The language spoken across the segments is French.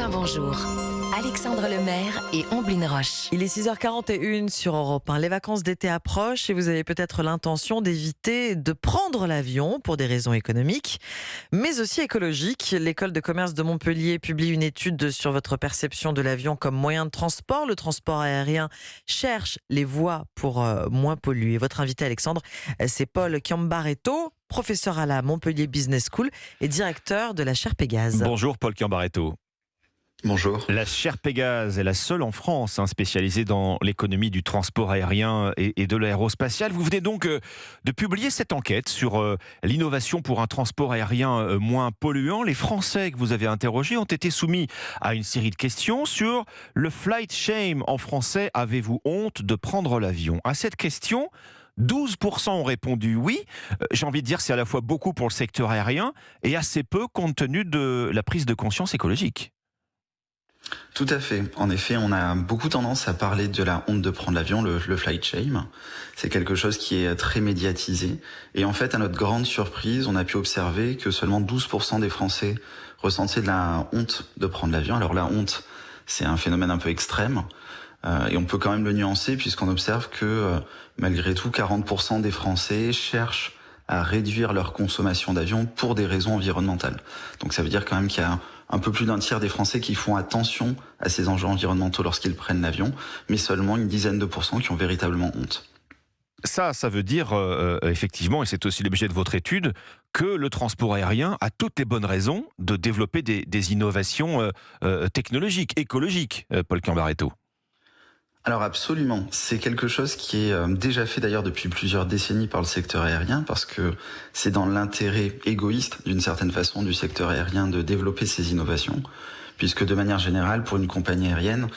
un bonjour. Alexandre Lemaire et Omblin Roche. Il est 6h41 sur Europe 1. Les vacances d'été approchent et vous avez peut-être l'intention d'éviter de prendre l'avion pour des raisons économiques, mais aussi écologiques. L'école de commerce de Montpellier publie une étude sur votre perception de l'avion comme moyen de transport. Le transport aérien cherche les voies pour moins polluer. Votre invité, Alexandre, c'est Paul Chiambaretto, professeur à la Montpellier Business School et directeur de la chaire Pégase. Bonjour Paul Chiambaretto. Bonjour. La chaire Pégase est la seule en France spécialisée dans l'économie du transport aérien et de l'aérospatial. Vous venez donc de publier cette enquête sur l'innovation pour un transport aérien moins polluant. Les Français que vous avez interrogés ont été soumis à une série de questions sur le flight shame. En français, avez-vous honte de prendre l'avion? À cette question, 12% ont répondu oui. J'ai envie de dire que c'est à la fois beaucoup pour le secteur aérien et assez peu compte tenu de la prise de conscience écologique. Tout à fait. En effet, on a beaucoup tendance à parler de la honte de prendre l'avion, le flight shame. C'est quelque chose qui est très médiatisé. Et en fait, à notre grande surprise, on a pu observer que seulement 12% des Français ressentaient de la honte de prendre l'avion. Alors la honte, c'est un phénomène un peu extrême. Et on peut quand même le nuancer puisqu'on observe que malgré tout, 40% des Français cherchent à réduire leur consommation d'avion pour des raisons environnementales. Donc ça veut dire quand même qu'il y a un peu plus d'un tiers des Français qui font attention à ces enjeux environnementaux lorsqu'ils prennent l'avion, mais seulement une dizaine de pourcents qui ont véritablement honte. Ça veut dire effectivement, et c'est aussi l'objet de votre étude, que le transport aérien a toutes les bonnes raisons de développer des innovations technologiques, écologiques, Paul Chiambaretto. Alors absolument, c'est quelque chose qui est déjà fait d'ailleurs depuis plusieurs décennies par le secteur aérien parce que c'est dans l'intérêt égoïste d'une certaine façon du secteur aérien de développer ces innovations puisque de manière générale pour une compagnie aérienne,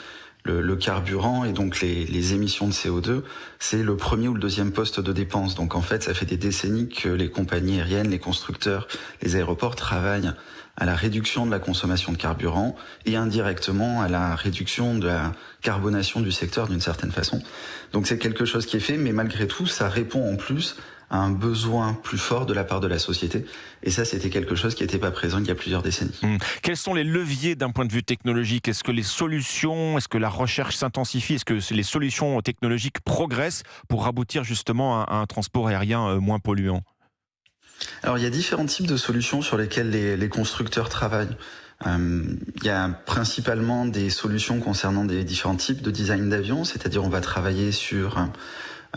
le carburant et donc les émissions de CO2, c'est le premier ou le deuxième poste de dépense. Donc en fait, ça fait des décennies que les compagnies aériennes, les constructeurs, les aéroports travaillent à la réduction de la consommation de carburant et indirectement à la réduction de la carbonation du secteur d'une certaine façon. Donc c'est quelque chose qui est fait, mais malgré tout, ça répond en plus à un besoin plus fort de la part de la société. Et ça, c'était quelque chose qui n'était pas présent il y a plusieurs décennies. Quels sont les leviers d'un point de vue technologique? Est-ce que les solutions, est-ce que la recherche s'intensifie? Est-ce que les solutions technologiques progressent pour aboutir justement à un transport aérien moins polluant? Alors il y a différents types de solutions sur lesquelles les constructeurs travaillent. Il y a principalement des solutions concernant des différents types de design d'avions, c'est-à-dire on va travailler sur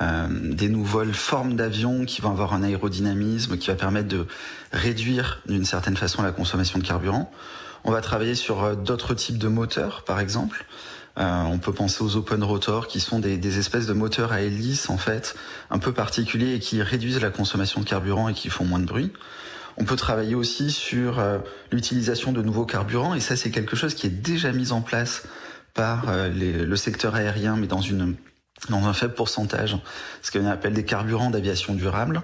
des nouvelles formes d'avions qui vont avoir un aérodynamisme qui va permettre de réduire d'une certaine façon la consommation de carburant. On va travailler sur d'autres types de moteurs par exemple. On peut penser aux open rotor qui sont des espèces de moteurs à hélice en fait un peu particuliers et qui réduisent la consommation de carburant et qui font moins de bruit. On peut travailler aussi sur l'utilisation de nouveaux carburants et ça c'est quelque chose qui est déjà mis en place par le secteur aérien mais dans un faible pourcentage, ce qu'on appelle des carburants d'aviation durable.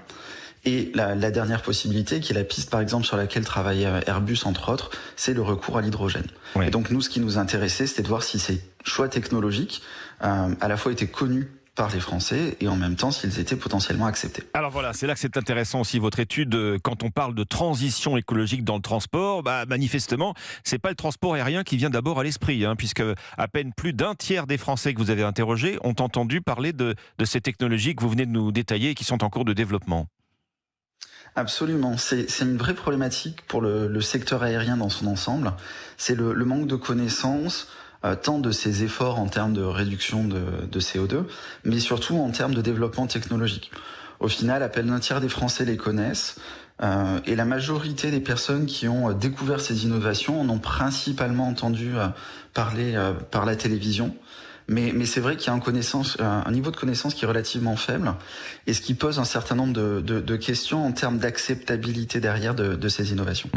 Et la dernière possibilité, qui est la piste par exemple sur laquelle travaille Airbus entre autres, c'est le recours à l'hydrogène. Oui. Et donc nous, ce qui nous intéressait, c'était de voir si ces choix technologiques à la fois étaient connus par les Français et en même temps s'ils étaient potentiellement acceptés. Alors voilà, c'est là que c'est intéressant aussi votre étude. Quand on parle de transition écologique dans le transport, manifestement, c'est pas le transport aérien qui vient d'abord à l'esprit, puisque à peine plus d'un tiers des Français que vous avez interrogés ont entendu parler de ces technologies que vous venez de nous détailler et qui sont en cours de développement. Absolument, c'est une vraie problématique pour le secteur aérien dans son ensemble. C'est le manque de connaissances, tant de ces efforts en termes de réduction de CO2, mais surtout en termes de développement technologique. Au final, à peine un tiers des Français les connaissent, et la majorité des personnes qui ont découvert ces innovations en ont principalement entendu parler par la télévision. Mais c'est vrai qu'il y a un niveau de connaissance qui est relativement faible et ce qui pose un certain nombre de questions en termes d'acceptabilité derrière de ces innovations.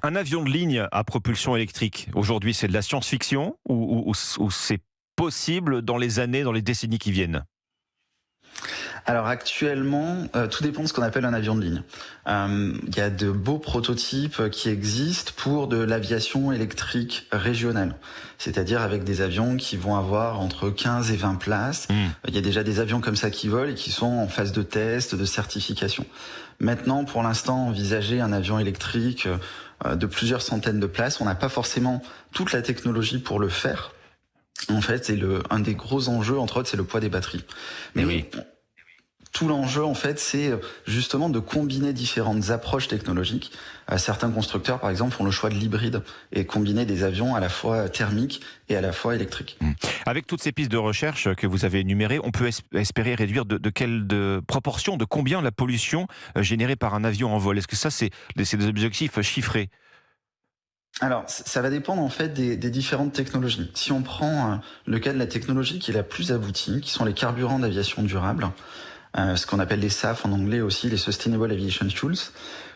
Un avion de ligne à propulsion électrique, aujourd'hui c'est de la science-fiction ou c'est possible dans les décennies qui viennent? Alors actuellement, tout dépend de ce qu'on appelle un avion de ligne. Il y a de beaux prototypes qui existent pour de l'aviation électrique régionale, c'est-à-dire avec des avions qui vont avoir entre 15 et 20 places. Il y a déjà des avions comme ça qui volent et qui sont en phase de test, de certification. Maintenant, pour l'instant, envisager un avion électrique de plusieurs centaines de places. On n'a pas forcément toute la technologie pour le faire. En fait, c'est un des gros enjeux, entre autres, c'est le poids des batteries. Mais oui. Tout l'enjeu, en fait, c'est justement de combiner différentes approches technologiques. Certains constructeurs, par exemple, font le choix de l'hybride et combiner des avions à la fois thermiques et à la fois électriques. Avec toutes ces pistes de recherche que vous avez énumérées, on peut espérer réduire de quelle proportion, de combien la pollution générée par un avion en vol? Est-ce que ça, c'est des objectifs chiffrés? Alors, ça va dépendre en fait des différentes technologies. Si on prend le cas de la technologie qui est la plus aboutie, qui sont les carburants d'aviation durable, ce qu'on appelle les SAF en anglais aussi, les Sustainable Aviation Fuels.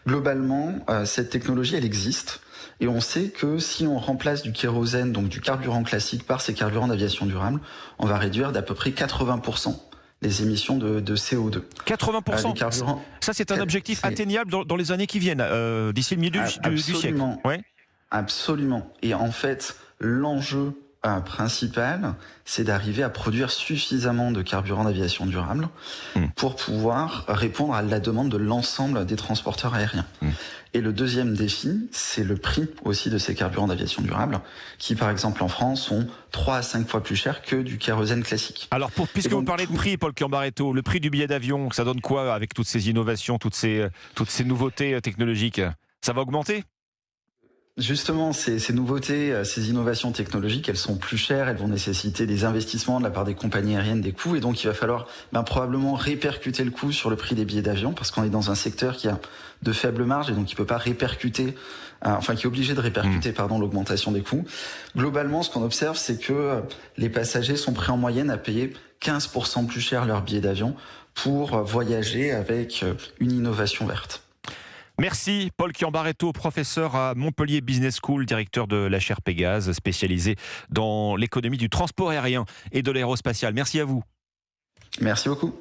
Globalement, cette technologie, elle existe. Et on sait que si on remplace du kérosène, donc du carburant classique, par ces carburants d'aviation durable, on va réduire d'à peu près 80% les émissions de CO2. 80%. Ça, c'est un objectif atteignable dans les années qui viennent, d'ici le milieu du siècle. Ouais. Absolument. Et en fait, l'enjeu principal, c'est d'arriver à produire suffisamment de carburant d'aviation durable pour pouvoir répondre à la demande de l'ensemble des transporteurs aériens. Et le deuxième défi, c'est le prix aussi de ces carburants d'aviation durable, qui par exemple en France sont 3 à 5 fois plus chers que du kérosène classique. Alors, puisque vous parlez de prix, Paul Chiambaretto, le prix du billet d'avion, ça donne quoi avec toutes ces innovations, toutes ces nouveautés technologiques? Ça va augmenter ? Justement, ces nouveautés, ces innovations technologiques, elles sont plus chères, elles vont nécessiter des investissements de la part des compagnies aériennes, des coûts, et donc il va falloir probablement répercuter le coût sur le prix des billets d'avion, parce qu'on est dans un secteur qui a de faibles marges, et donc il peut pas répercuter, qui est obligé de répercuter, l'augmentation des coûts. Globalement, ce qu'on observe, c'est que les passagers sont prêts en moyenne à payer 15% plus cher leur billet d'avion pour voyager avec une innovation verte. Merci Paul Chiambaretto, professeur à Montpellier Business School, directeur de la chaire Pégase, spécialisé dans l'économie du transport aérien et de l'aérospatial. Merci à vous. Merci beaucoup.